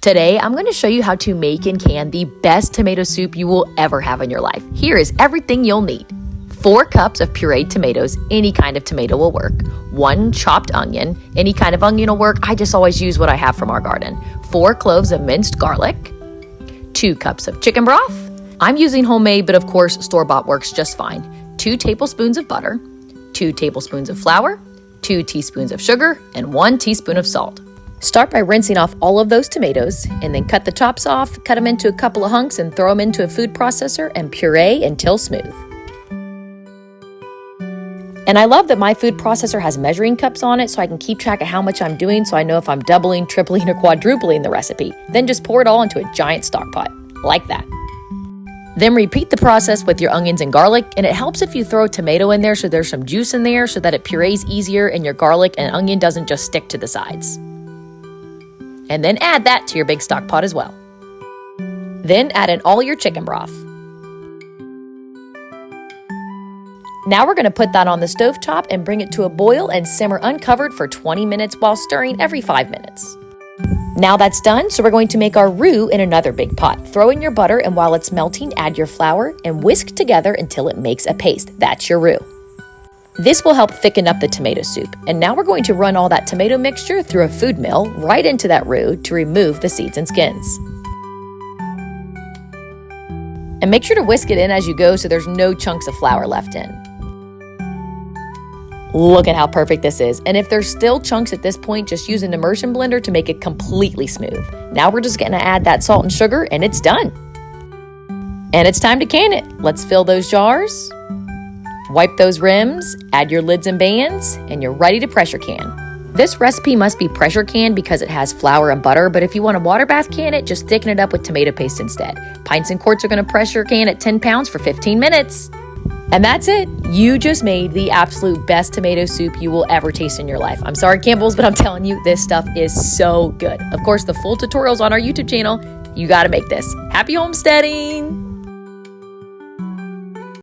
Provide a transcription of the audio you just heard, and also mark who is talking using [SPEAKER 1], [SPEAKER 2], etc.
[SPEAKER 1] Today, I'm going to show you how to make and can the best tomato soup you will ever have in your life. Here is everything you'll need. 4 cups of pureed tomatoes, any kind of tomato will work. 1 chopped onion, any kind of onion will work. I just always use what I have from our garden. 4 cloves of minced garlic. 2 cups of chicken broth. I'm using homemade, but of course, store-bought works just fine. 2 tablespoons of butter. 2 tablespoons of flour. 2 teaspoons of sugar, and 1 teaspoon of salt. Start by rinsing off all of those tomatoes and then cut the tops off, cut them into a couple of hunks and throw them into a food processor and puree until smooth. And I love that my food processor has measuring cups on it so I can keep track of how much I'm doing so I know if I'm doubling, tripling, or quadrupling the recipe. Then just pour it all into a giant stock pot, like that. Then repeat the process with your onions and garlic, and it helps if you throw a tomato in there so there's some juice in there so that it purees easier and your garlic and onion doesn't just stick to the sides. And then add that to your big stock pot as well. Then add in all your chicken broth. Now we're going to put that on the stovetop and bring it to a boil and simmer uncovered for 20 minutes while stirring every 5 minutes. Now that's done, so we're going to make our roux in another big pot. Throw in your butter, and while it's melting, add your flour and whisk together until it makes a paste. That's your roux. This will help thicken up the tomato soup. And now we're going to run all that tomato mixture through a food mill right into that roux to remove the seeds and skins. And make sure to whisk it in as you go so there's no chunks of flour left in. Look at how perfect this is. And if there's still chunks at this point, just use an immersion blender to make it completely smooth. Now we're just going to add that salt and sugar and it's done. And it's time to can it. Let's fill those jars. Wipe those rims, add your lids and bands, and you're ready to pressure can. This recipe must be pressure canned because it has flour and butter, but if you want to water bath can it, just thicken it up with tomato paste instead. Pints and quarts are going to pressure can at 10 pounds for 15 minutes. And that's it. You just made the absolute best tomato soup you will ever taste in your life. I'm sorry, Campbell's, but I'm telling you, this stuff is so good. Of course, the full tutorial's on our YouTube channel. You got to make this. Happy homesteading!